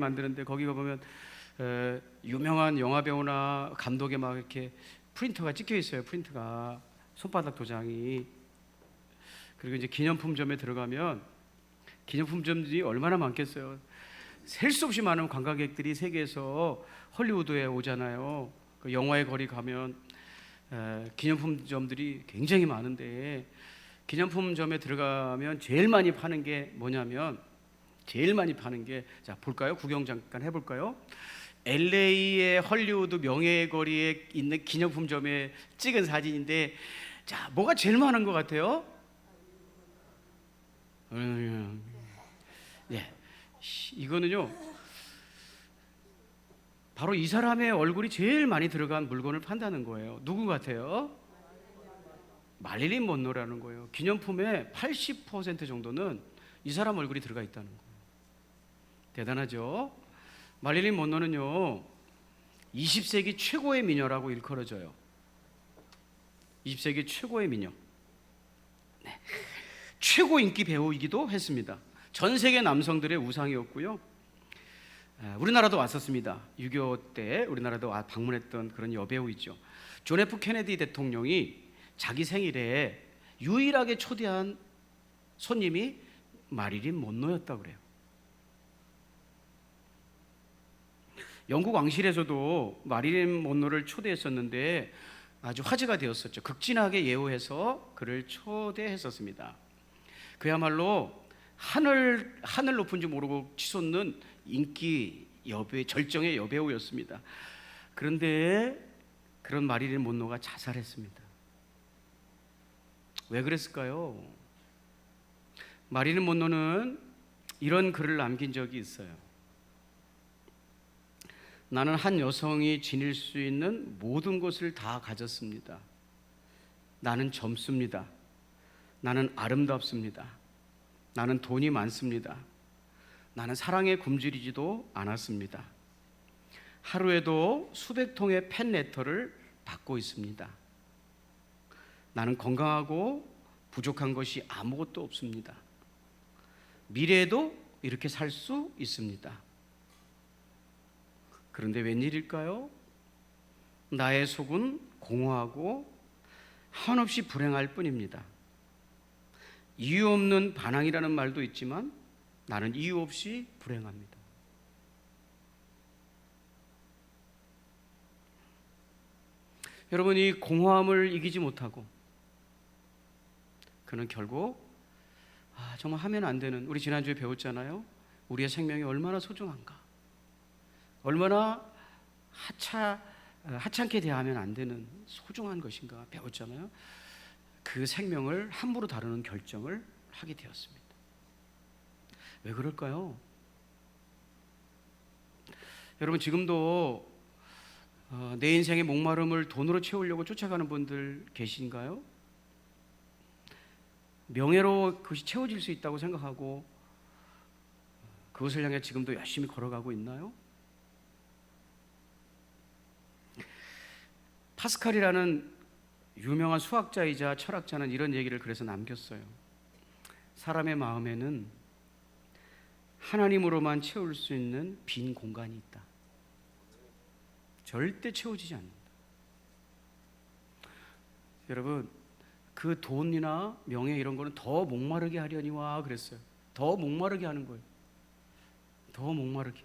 만드는데 거기 가보면 유명한 영화 배우나 감독의 막 이렇게 프린터가 찍혀 있어요. 프린트가 손바닥 도장이. 그리고 이제 기념품점에 들어가면 기념품점들이 얼마나 많겠어요. 셀 수 없이 많은 관광객들이 세계에서 헐리우드에 오잖아요. 그 영화의 거리 가면 기념품점들이 굉장히 많은데, 기념품점에 들어가면 제일 많이 파는 게 뭐냐면, 자 볼까요? 구경 잠깐 해볼까요? LA의 헐리우드 명예의 거리에 있는 기념품점에 찍은 사진인데, 자 뭐가 제일 많은 것 같아요? 예, 이거는요 바로 이 사람의 얼굴이 제일 많이 들어간 물건을 판다는 거예요. 누구 같아요? 마릴린 먼로라는 거예요. 기념품의 80% 정도는 이 사람 얼굴이 들어가 있다는 거예요. 대단하죠? 마릴린 먼로는요 20세기 최고의 미녀라고 일컬어져요. 20세기 최고의 미녀, 네. 최고 인기 배우이기도 했습니다. 전 세계 남성들의 우상이었고요. 우리나라도 왔었습니다. 6.25 때 우리나라도 방문했던 그런 여배우이죠. 존 F 케네디 대통령이 자기 생일에 유일하게 초대한 손님이 마릴린 먼로였다고 그래요. 영국 왕실에서도 마릴린 먼로를 초대했었는데 아주 화제가 되었었죠. 극진하게 예우해서 그를 초대했었습니다. 그야말로 하늘 높은 줄 모르고 치솟는 인기 여배, 절정의 여배우였습니다. 그런데 그런 마릴린 먼로가 자살했습니다. 왜 그랬을까요? 마릴린 먼로는 이런 글을 남긴 적이 있어요. 나는 한 여성이 지닐 수 있는 모든 것을 다 가졌습니다. 나는 젊습니다. 나는 아름답습니다. 나는 돈이 많습니다. 나는 사랑에 굶주리지도 않았습니다. 하루에도 수백 통의 팬레터를 받고 있습니다. 나는 건강하고 부족한 것이 아무것도 없습니다. 미래에도 이렇게 살 수 있습니다. 그런데 웬일일까요? 나의 속은 공허하고 한없이 불행할 뿐입니다. 이유 없는 반항이라는 말도 있지만 나는 이유 없이 불행합니다. 여러분, 이 공허함을 이기지 못하고 그는 결국 정말 하면 안 되는, 우리 지난주에 배웠잖아요. 우리의 생명이 얼마나 소중한가, 얼마나 하찮게 대하면 안 되는 소중한 것인가 배웠잖아요. 그 생명을 함부로 다루는 결정을 하게 되었습니다. 왜 그럴까요? 여러분, 지금도 내 인생의 목마름을 돈으로 채우려고 쫓아가는 분들 계신가요? 명예로 그것이 채워질 수 있다고 생각하고 그것을 향해 지금도 열심히 걸어가고 있나요? 파스칼이라는 유명한 수학자이자 철학자는 이런 얘기를 그래서 남겼어요. 사람의 마음에는 하나님으로만 채울 수 있는 빈 공간이 있다. 절대 채워지지 않는다. 여러분, 그 돈이나 명예 이런 거는 더 목마르게 하려니와 그랬어요. 더 목마르게 하는 거예요. 더 목마르게.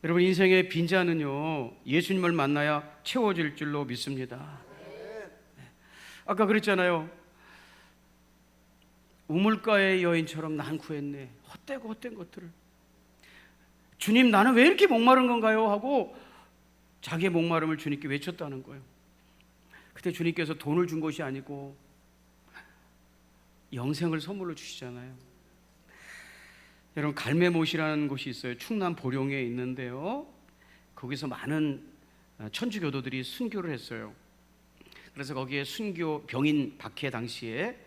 여러분, 인생의 빈자는요 예수님을 만나야 채워질 줄로 믿습니다. 아까 그랬잖아요. 우물가의 여인처럼 난 구했네. 헛되고 헛된 것들을. 주님, 나는 왜 이렇게 목마른 건가요? 하고 자기의 목마름을 주님께 외쳤다는 거예요. 그때 주님께서 돈을 준 것이 아니고 영생을 선물로 주시잖아요. 여러분, 갈매못이라는 곳이 있어요. 충남 보령에 있는데요, 거기서 많은 천주교도들이 순교를 했어요. 그래서 거기에 순교 병인 박해 당시에,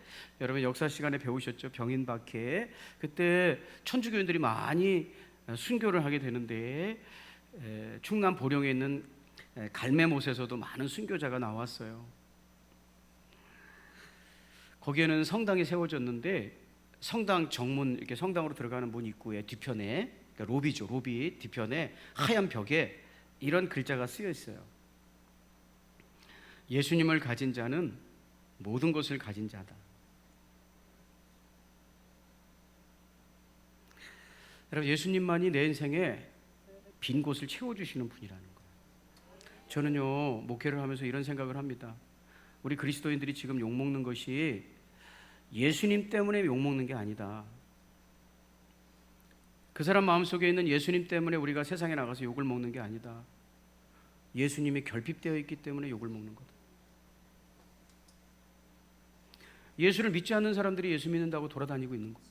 여러분 역사 시간에 배우셨죠? 병인 박해. 그때 천주교인들이 많이 순교를 하게 되는데 충남 보령에 있는 갈매못에서도 많은 순교자가 나왔어요. 거기에는 성당이 세워졌는데 성당 정문, 이렇게 성당으로 들어가는 문 입구에 뒤편에, 그러니까 로비죠, 로비 뒤편에 하얀 벽에 이런 글자가 쓰여 있어요. 예수님을 가진 자는 모든 것을 가진 자다. 여러분, 예수님만이 내 인생에 빈 곳을 채워주시는 분이라는 거예요. 저는요, 목회를 하면서 이런 생각을 합니다. 우리 그리스도인들이 지금 욕먹는 것이 예수님 때문에 욕먹는 게 아니다. 그 사람 마음속에 있는 예수님 때문에 우리가 세상에 나가서 욕을 먹는 게 아니다. 예수님이 결핍되어 있기 때문에 욕을 먹는 거다. 예수를 믿지 않는 사람들이 예수 믿는다고 돌아다니고 있는 거예요.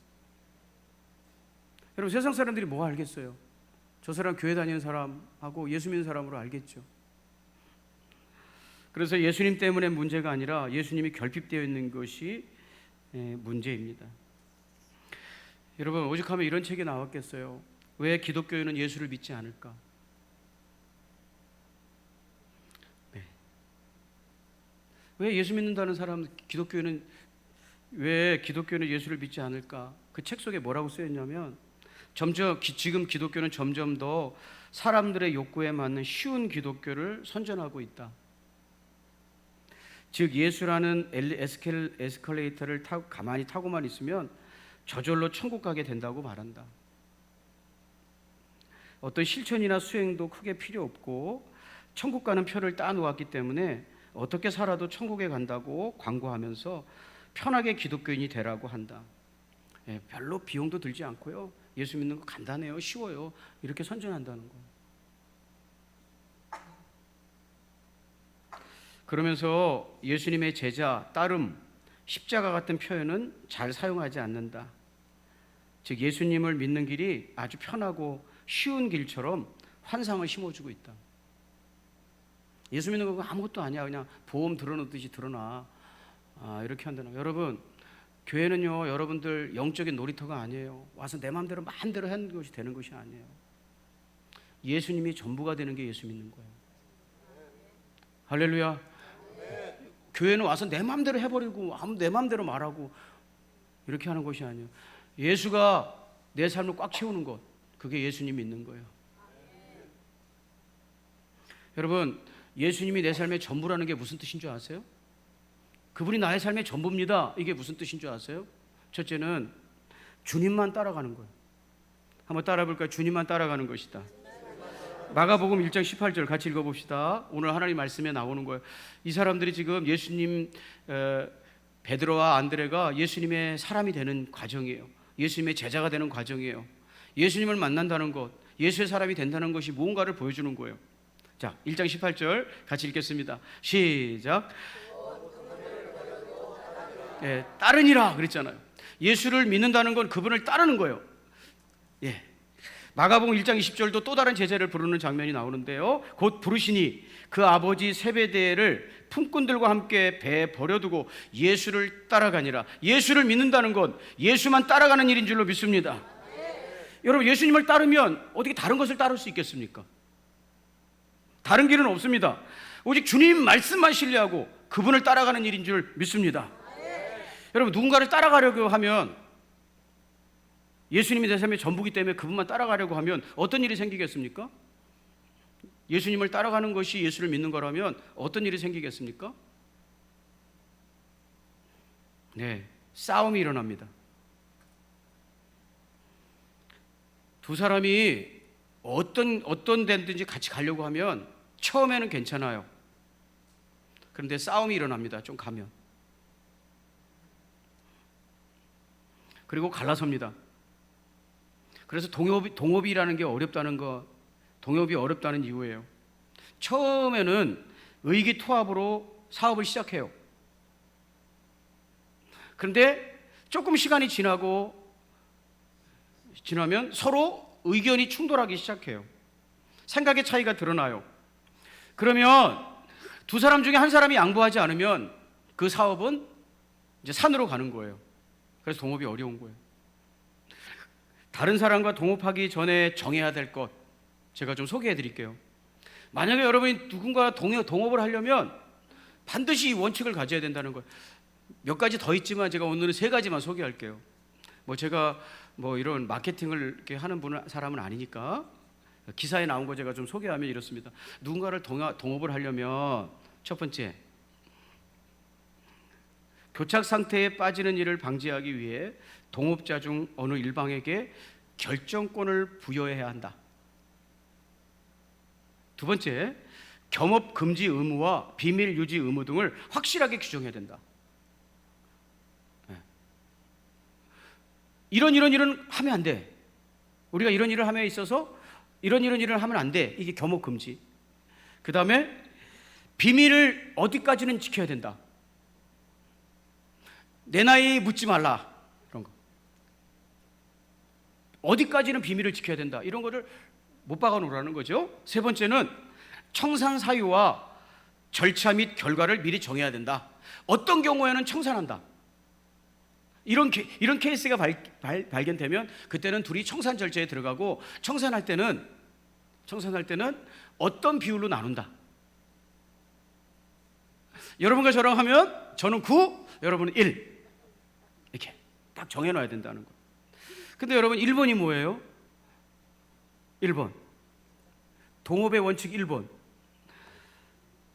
여러분, 세상 사람들이 뭐 알겠어요? 저 사람 교회 다니는 사람하고 예수 믿는 사람으로 알겠죠. 그래서 예수님 때문에 문제가 아니라 예수님이 결핍되어 있는 것이 문제입니다. 여러분, 오죽하면 이런 책이 나왔겠어요. 왜 기독교인은 예수를 믿지 않을까? 네. 왜 예수 믿는다는 사람, 왜 기독교인은 예수를 믿지 않을까? 그 책 속에 뭐라고 쓰였냐면, 지금 기독교는 점점 더 사람들의 욕구에 맞는 쉬운 기독교를 선전하고 있다. 즉, 예수라는 에스컬레이터를 가만히 타고만 있으면 저절로 천국 가게 된다고 말한다. 어떤 실천이나 수행도 크게 필요 없고 천국 가는 표를 따놓았기 때문에 어떻게 살아도 천국에 간다고 광고하면서 편하게 기독교인이 되라고 한다. 별로 비용도 들지 않고요, 예수 믿는 거 간단해요, 쉬워요, 이렇게 선전한다는 거예요. 그러면서 예수님의 제자, 따름, 십자가 같은 표현은 잘 사용하지 않는다. 즉, 예수님을 믿는 길이 아주 편하고 쉬운 길처럼 환상을 심어주고 있다. 예수 믿는 거 아무것도 아니야, 그냥 보험 들어놓듯이 들어놔, 이렇게 한다는 거예요. 여러분, 교회는요, 여러분들 영적인 놀이터가 아니에요. 와서 내 마음대로 하는 것이 되는 것이 아니에요. 예수님이 전부가 되는 게 예수 믿는 거예요. 할렐루야. 교회는 와서 내 마음대로 해버리고 내 마음대로 말하고 이렇게 하는 것이 아니에요. 예수가 내 삶을 꽉 채우는 것, 그게 예수님 믿는 거예요. 여러분, 예수님이 내 삶의 전부라는 게 무슨 뜻인 줄 아세요? 그분이 나의 삶의 전부입니다. 이게 무슨 뜻인 줄 아세요? 첫째는 주님만 따라가는 거예요. 한번 따라 볼까요? 주님만 따라가는 것이다. 마가복음 1장 18절 같이 읽어봅시다. 오늘 하나님 말씀에 나오는 거예요. 이 사람들이 지금 예수님, 베드로와 안드레가 예수님의 사람이 되는 과정이에요. 예수님의 제자가 되는 과정이에요. 예수님을 만난다는 것, 예수의 사람이 된다는 것이 무언가를 보여주는 거예요. 자, 1장 18절 같이 읽겠습니다. 시작. 따르니라 그랬잖아요. 예수를 믿는다는 건 그분을 따르는 거예요. 마가복음 1장 20절도 또 다른 제자를 부르는 장면이 나오는데요. 곧 부르시니 그 아버지 세베대를 품꾼들과 함께 배에 버려두고 예수를 따라가니라. 예수를 믿는다는 건 예수만 따라가는 일인 줄로 믿습니다. 여러분, 예수님을 따르면 어떻게 다른 것을 따를 수 있겠습니까? 다른 길은 없습니다. 오직 주님 말씀만 신뢰하고 그분을 따라가는 일인 줄 믿습니다. 여러분, 누군가를 따라가려고 하면, 예수님이 내 삶의 전부기 때문에 그분만 따라가려고 하면 어떤 일이 생기겠습니까? 예수님을 따라가는 것이 예수를 믿는 거라면 어떤 일이 생기겠습니까? 싸움이 일어납니다. 두 사람이 어떤 데든지 같이 가려고 하면 처음에는 괜찮아요. 그런데 싸움이 일어납니다. 좀 가면. 그리고 갈라섭니다. 그래서 동업이라는 게 어렵다는 거, 동업이 어렵다는 이유예요. 처음에는 의기투합으로 사업을 시작해요. 그런데 조금 시간이 지나면 서로 의견이 충돌하기 시작해요. 생각의 차이가 드러나요. 그러면 두 사람 중에 한 사람이 양보하지 않으면 그 사업은 이제 산으로 가는 거예요. 그래서 동업이 어려운 거예요. 다른 사람과 동업하기 전에 정해야 될 것, 제가 좀 소개해 드릴게요. 만약에 여러분이 누군가 동업을 하려면 반드시 이 원칙을 가져야 된다는 거예요. 몇 가지 더 있지만 제가 오늘은 3가지만 소개할게요. 뭐 제가 뭐 이런 마케팅을 이렇게 하는 사람은 아니니까 기사에 나온 거 제가 좀 소개하면 이렇습니다. 누군가를 동업을 하려면 첫 번째, 교착 상태에 빠지는 일을 방지하기 위해 동업자 중 어느 일방에게 결정권을 부여해야 한다. 두 번째, 겸업 금지 의무와 비밀 유지 의무 등을 확실하게 규정해야 된다. 이런 하면 안 돼. 우리가 이런 일을 함에 있어서 이런 일을 하면 안 돼. 이게 겸업 금지. 그 다음에 비밀을 어디까지는 지켜야 된다. 내 나이 묻지 말라. 이런 거. 어디까지는 비밀을 지켜야 된다. 이런 거를 못 박아 놓으라는 거죠. 세 번째는 청산 사유와 절차 및 결과를 미리 정해야 된다. 어떤 경우에는 청산한다. 이런 케이스가 발견되면 그때는 둘이 청산 절차에 들어가고 청산할 때는 어떤 비율로 나눈다. 여러분과 저랑 하면 저는 9, 여러분은 1 이렇게 딱 정해놔야 된다는 거예요. 근데 여러분 1번이 뭐예요? 1번 동업의 원칙 1번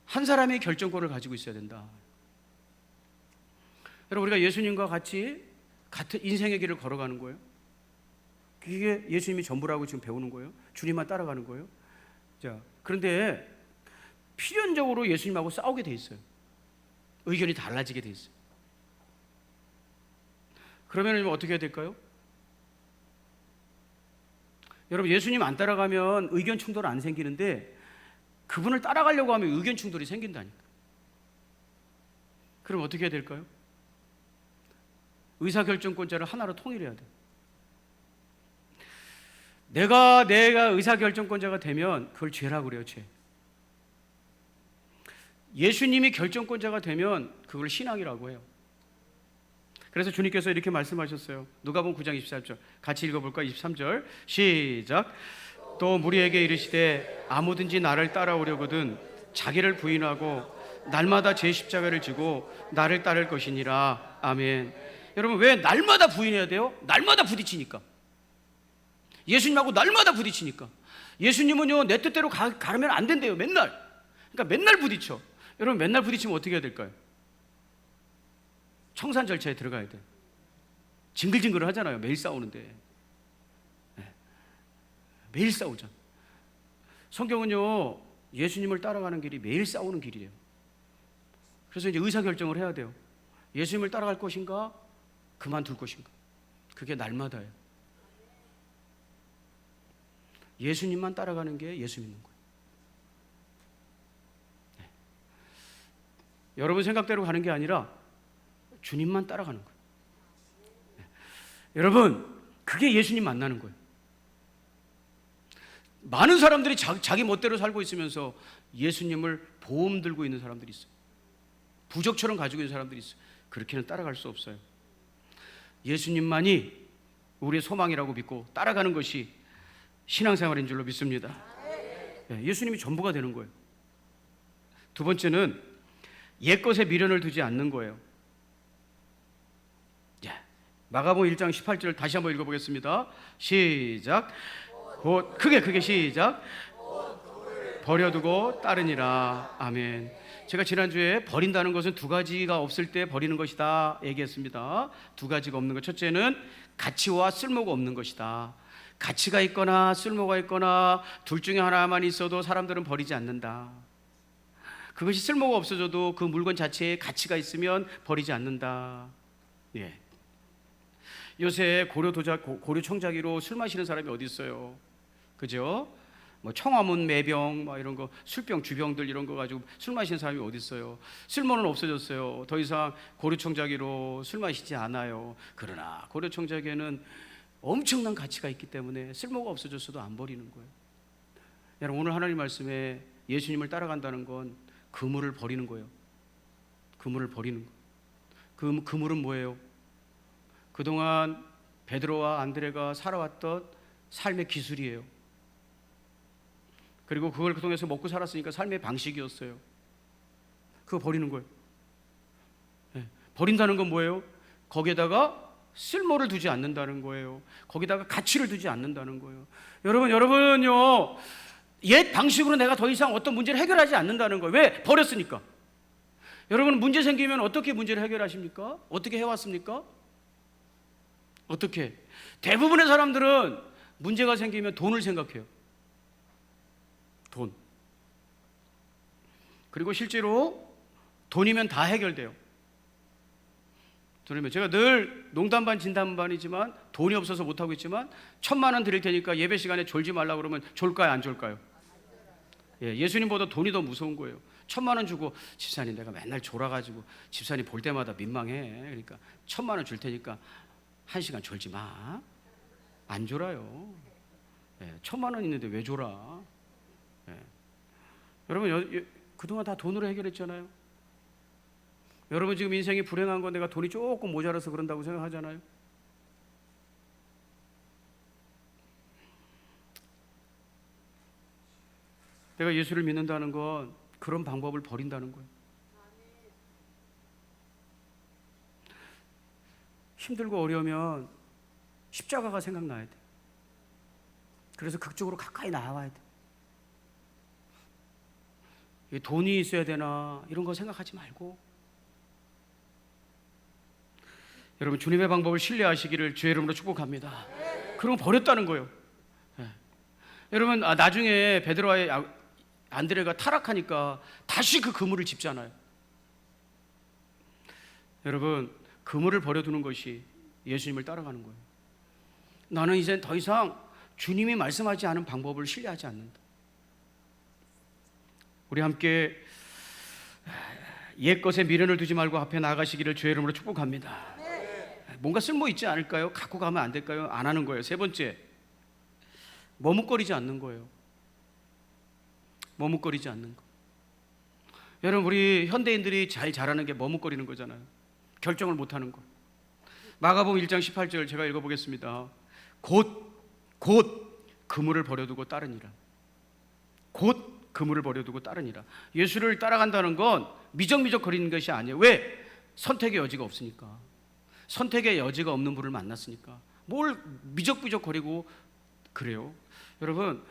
한 사람이 결정권을 가지고 있어야 된다. 여러분 우리가 예수님과 같이 같은 인생의 길을 걸어가는 거예요. 그게 예수님이 전부라고 지금 배우는 거예요. 주님만 따라가는 거예요. 자, 그런데 필연적으로 예수님하고 싸우게 돼 있어요. 의견이 달라지게 돼 있어요. 그러면 어떻게 해야 될까요? 여러분 예수님 안 따라가면 의견 충돌 안 생기는데 그분을 따라가려고 하면 의견 충돌이 생긴다니까. 그럼 어떻게 해야 될까요? 의사결정권자를 하나로 통일해야 돼. 내가 의사결정권자가 되면 그걸 죄라고 그래요, 죄. 예수님이 결정권자가 되면 그걸 신앙이라고 해요. 그래서 주님께서 이렇게 말씀하셨어요. 누가복음 9장 24절 같이 읽어볼까? 23절 시작. 또 무리에게 이르시되 아무든지 나를 따라오려거든 자기를 부인하고 날마다 제 십자가를 지고 나를 따를 것이니라. 아멘. 여러분 왜 날마다 부인해야 돼요? 날마다 부딪히니까. 예수님하고 날마다 부딪히니까. 예수님은요 내 뜻대로 가면 안 된대요. 맨날. 그러니까 맨날 부딪혀. 여러분 맨날 부딪히면 어떻게 해야 될까요? 청산 절차에 들어가야 돼. 징글징글 하잖아요. 매일 싸우는데. 네. 매일 싸우잖아. 성경은요 예수님을 따라가는 길이 매일 싸우는 길이에요. 그래서 이제 의사결정을 해야 돼요. 예수님을 따라갈 것인가 그만둘 것인가. 그게 날마다예요. 예수님만 따라가는 게 예수 믿는 거예요. 네. 여러분 생각대로 가는 게 아니라 주님만 따라가는 거예요. 네. 여러분 그게 예수님 만나는 거예요. 많은 사람들이 자기 멋대로 살고 있으면서 예수님을 보험 들고 있는 사람들이 있어요. 부적처럼 가지고 있는 사람들이 있어요. 그렇게는 따라갈 수 없어요. 예수님만이 우리의 소망이라고 믿고 따라가는 것이 신앙생활인 줄로 믿습니다. 네, 예수님이 전부가 되는 거예요. 두 번째는 옛것에 미련을 두지 않는 거예요. 마가복음 1장 18절 다시 한번 읽어보겠습니다. 시작. 곧 크게 시작. 버려두고 따르니라. 아멘. 제가 지난주에 버린다는 것은 두 가지가 없을 때 버리는 것이다 얘기했습니다. 두 가지가 없는 것. 첫째는 가치와 쓸모가 없는 것이다. 가치가 있거나 쓸모가 있거나 둘 중에 하나만 있어도 사람들은 버리지 않는다. 그것이 쓸모가 없어져도 그 물건 자체에 가치가 있으면 버리지 않는다. 예. 요새 고려 청자기로 술 마시는 사람이 어디 있어요? 그죠? 뭐 청화문 매병 뭐 이런 거 술병 주병들 이런 거 가지고 술 마시는 사람이 어디 있어요? 쓸모는 없어졌어요. 더 이상 고려 청자기로 술 마시지 않아요. 그러나 고려 청자기에는 엄청난 가치가 있기 때문에 쓸모가 없어졌어도 안 버리는 거예요. 여러분 오늘 하나님 말씀에 예수님을 따라간다는 건 그물을 버리는 거예요. 그물을 버리는 거. 그 그물은 뭐예요? 그동안 베드로와 안드레가 살아왔던 삶의 기술이에요. 그리고 그걸 그 통해서 먹고 살았으니까 삶의 방식이었어요. 그거 버리는 거예요. 네. 버린다는 건 뭐예요? 거기에다가 쓸모를 두지 않는다는 거예요. 거기다가 가치를 두지 않는다는 거예요. 여러분요, 옛 방식으로 내가 더 이상 어떤 문제를 해결하지 않는다는 거예요. 왜? 버렸으니까. 여러분, 문제 생기면 어떻게 문제를 해결하십니까? 어떻게 해왔습니까? 어떻게? 대부분의 사람들은 문제가 생기면 돈을 생각해요. 돈. 그리고 실제로 돈이면 다 해결돼요. 돈이면, 제가 늘 농담반 진담반이지만 돈이 없어서 못하고 있지만 1,000만 원 드릴 테니까 예배 시간에 졸지 말라고 그러면 졸까요, 안 졸까요? 예수님보다 돈이 더 무서운 거예요. 1,000만 원 주고, 집사님 내가 맨날 졸아가지고 집사님 볼 때마다 민망해. 그러니까 1,000만 원 줄 테니까 1시간 졸지 마. 안 졸아요. 1,000만 원 있는데 왜 졸아? 여러분, 그동안 다 돈으로 해결했잖아요. 여러분 지금 인생이 불행한 건 내가 돈이 조금 모자라서 그런다고 생각하잖아요. 내가 예수를 믿는다는 건 그런 방법을 버린다는 거예요. 힘들고 어려우면 십자가가 생각나야 돼. 그래서 그쪽으로 가까이 나와야 돼. 돈이 있어야 되나 이런 거 생각하지 말고, 여러분 주님의 방법을 신뢰하시기를 주의 이름으로 축복합니다. 그런 거 버렸다는 거예요. 여러분, 나중에 베드로와 안드레가 타락하니까 다시 그 그물을 짚잖아요. 여러분, 그물을 버려두는 것이 예수님을 따라가는 거예요. 나는 이제 더 이상 주님이 말씀하지 않은 방법을 신뢰하지 않는다. 우리 함께 옛것에 미련을 두지 말고 앞에 나아가시기를 주의 이름으로 축복합니다. 뭔가 쓸모 있지 않을까요? 갖고 가면 안 될까요? 안 하는 거예요. 세 번째, 머뭇거리지 않는 거예요. 머뭇거리지 않는 거. 여러분, 우리 현대인들이 잘 잘하는 게 머뭇거리는 거잖아요. 결정을 못 하는 거. 마가복음 1장 18절 제가 읽어보겠습니다. 곧 그물을 버려두고 따르니라. 곧 그물을 버려두고 따르니라. 예수를 따라간다는 건 미적미적 거리는 것이 아니에요. 왜? 선택의 여지가 없으니까. 선택의 여지가 없는 분을 만났으니까. 뭘 미적미적 거리고 그래요. 여러분,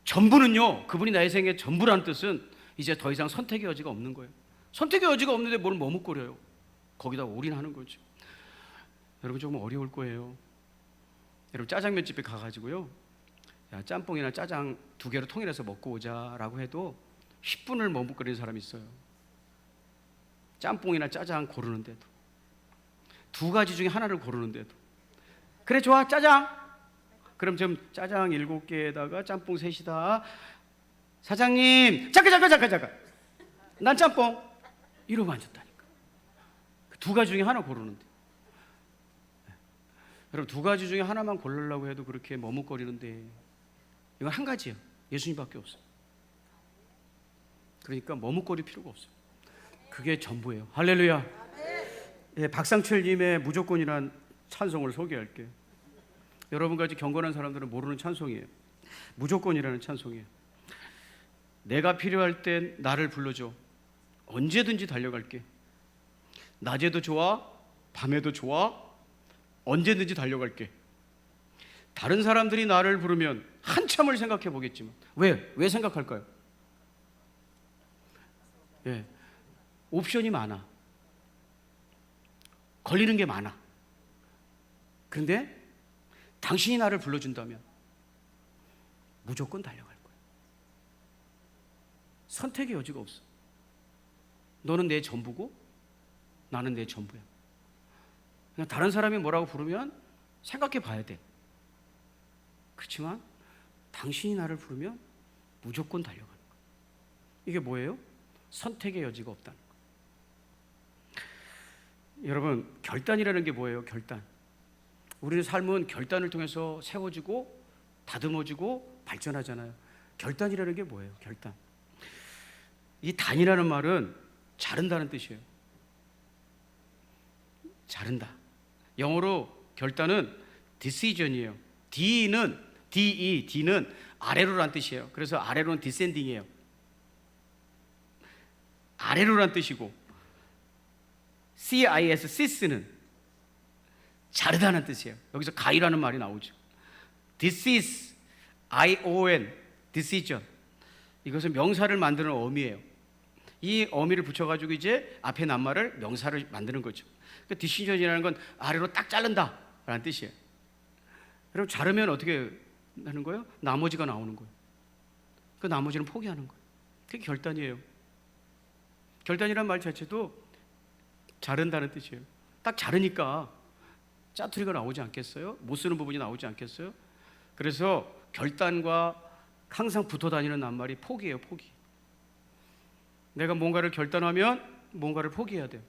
전부는요, 그분이 나의 생의 전부라는 뜻은 이제 더 이상 선택의 여지가 없는 거예요. 선택의 여지가 없는데 뭘 머뭇거려요. 거기다 올인하는 거죠. 여러분, 조금 어려울 거예요. 여러분, 짜장면 집에 가가지고요, 야, 짬뽕이나 짜장 2개로 통일해서 먹고 오자라고 해도 10분을 머뭇거리는 사람이 있어요. 짬뽕이나 짜장 고르는데도, 2가지 중에 하나를 고르는데도. 그래, 좋아, 짜장. 그럼 지금 짜장 7개에다가 짬뽕 3이다. 사장님, 잠깐. 난 짬뽕. 이러고 앉았다니까. 2가지 중에 하나 고르는데. 여러분, 2가지 중에 하나만 고르려고 해도 그렇게 머뭇거리는데, 이건 한 가지예요. 예수님밖에 없어요. 그러니까 머뭇거릴 필요가 없어요. 그게 전부예요. 할렐루야. 박상철님의 무조건이란 찬송을 소개할게요. 여러분같이 경건한 사람들은 모르는 찬송이에요. 무조건이라는 찬송이에요. 내가 필요할 땐 나를 불러줘. 언제든지 달려갈게. 낮에도 좋아, 밤에도 좋아, 언제든지 달려갈게. 다른 사람들이 나를 부르면 한참을 생각해 보겠지만, 왜 생각할까요? 옵션이 많아. 걸리는 게 많아. 그런데 당신이 나를 불러준다면 무조건 달려갈 거야. 선택의 여지가 없어. 너는 내 전부고 나는 내 전부야. 그냥 다른 사람이 뭐라고 부르면 생각해 봐야 돼. 그렇지만 당신이 나를 부르면 무조건 달려가는 거야. 이게 뭐예요? 선택의 여지가 없다는 거예요. 여러분, 결단이라는 게 뭐예요? 결단. 우리의 삶은 결단을 통해서 세워지고 다듬어지고 발전하잖아요. 결단이라는 게 뭐예요? 결단. 이 단이라는 말은 자른다는 뜻이에요. 자른다. 영어로 결단은 decision이에요. D는 아래로란 뜻이에요. 그래서 아래로는 descending이에요. 아래로란 뜻이고, CIS, sis는 자르다는 뜻이에요. 여기서 가이라는 말이 나오죠. This is I-O-N, decision. 이것은 명사를 만드는 어미예요. 이 어미를 붙여가지고 이제 앞에 낱말을 명사를 만드는 거죠. 그러니까 decision이라는 건 아래로 딱 자른다 라는 뜻이에요. 여러분, 자르면 어떻게 하는 거예요? 나머지가 나오는 거예요. 그 나머지는 포기하는 거예요. 그게 결단이에요. 결단이란 말 자체도 자른다는 뜻이에요. 딱 자르니까 짜투리가 나오지 않겠어요? 못 쓰는 부분이 나오지 않겠어요? 그래서 결단과 항상 붙어 다니는 낱말이 포기예요. 포기. 내가 뭔가를 결단하면 뭔가를 포기해야 돼요.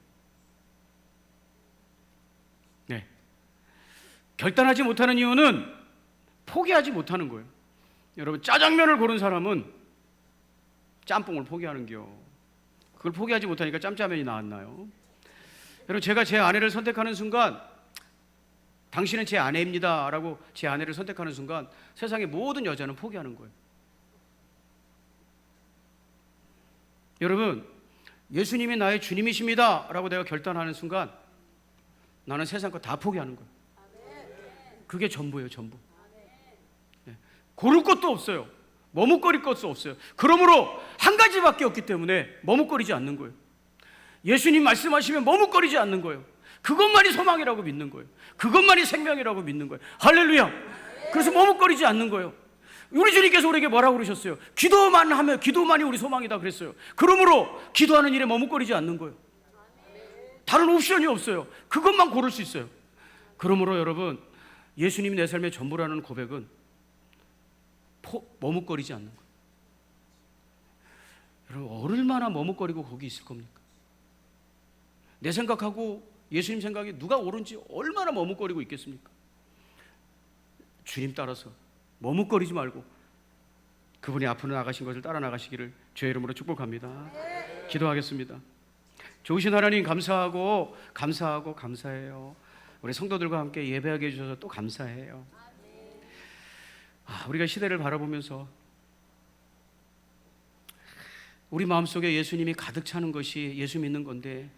네. 결단하지 못하는 이유는 포기하지 못하는 거예요. 여러분, 짜장면을 고른 사람은 짬뽕을 포기하는겨. 그걸 포기하지 못하니까 짬짜면이 나왔나요? 여러분, 제가 제 아내를 선택하는 순간, 당신은 제 아내입니다 라고 제 아내를 선택하는 순간 세상의 모든 여자는 포기하는 거예요. 여러분, 예수님이 나의 주님이십니다 라고 내가 결단하는 순간 나는 세상 거 다 포기하는 거예요. 그게 전부예요. 전부. 네. 고를 것도 없어요. 머뭇거릴 것도 없어요. 그러므로 한 가지밖에 없기 때문에 머뭇거리지 않는 거예요. 예수님 말씀하시면 머뭇거리지 않는 거예요. 그것만이 소망이라고 믿는 거예요. 그것만이 생명이라고 믿는 거예요. 할렐루야. 그래서 머뭇거리지 않는 거예요. 우리 주님께서 우리에게 뭐라고 그러셨어요? 기도만 하면, 기도만이 우리 소망이다 그랬어요. 그러므로 기도하는 일에 머뭇거리지 않는 거예요. 다른 옵션이 없어요. 그것만 고를 수 있어요. 그러므로 여러분, 예수님이 내 삶의 전부라는 고백은 머뭇거리지 않는 거예요. 여러분, 얼마나 머뭇거리고 거기 있을 겁니까? 내 생각하고 예수님 생각이 누가 옳은지 얼마나 머뭇거리고 있겠습니까? 주님 따라서 머뭇거리지 말고 그분이 앞으로 나가신 것을 따라 나가시기를 주의 이름으로 축복합니다. 기도하겠습니다. 좋으신 하나님, 감사하고 감사해요. 우리 성도들과 함께 예배하게 해주셔서 또 감사해요. 우리가 시대를 바라보면서 우리 마음속에 예수님이 가득 차는 것이 예수 믿는 건데,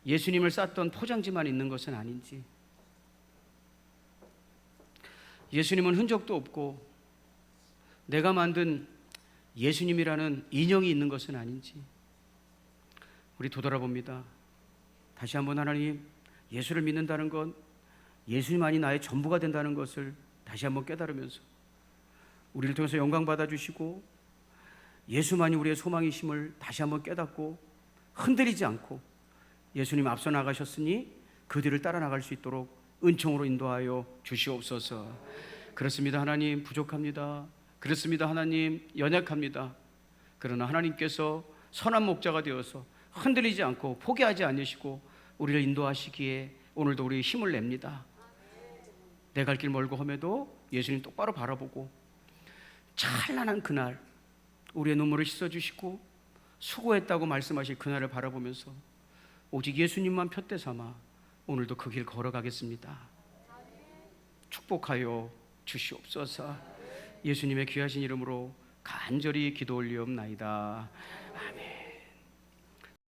예수님을 쌌던 포장지만 있는 것은 아닌지, 예수님은 흔적도 없고 내가 만든 예수님이라는 인형이 있는 것은 아닌지 우리 되돌아봅니다. 다시 한번 하나님, 예수를 믿는다는 건 예수님만이 나의 전부가 된다는 것을 다시 한번 깨달으면서 우리를 통해서 영광 받아주시고 예수만이 우리의 소망이심을 다시 한번 깨닫고 흔들리지 않고 예수님 앞서 나가셨으니 그 뒤를 따라 나갈 수 있도록 은총으로 인도하여 주시옵소서. 그렇습니다 하나님, 부족합니다. 그렇습니다 하나님, 연약합니다. 그러나 하나님께서 선한 목자가 되어서 흔들리지 않고 포기하지 않으시고 우리를 인도하시기에 오늘도 우리 힘을 냅니다. 내 갈 길 멀고 험해도 예수님 똑바로 바라보고 찬란한 그날 우리의 눈물을 씻어주시고 수고했다고 말씀하실 그날을 바라보면서 오직 예수님만 푯대 삼아 오늘도 그 길 걸어가겠습니다. 축복하여 주시옵소서. 예수님의 귀하신 이름으로 간절히 기도 올리옵나이다.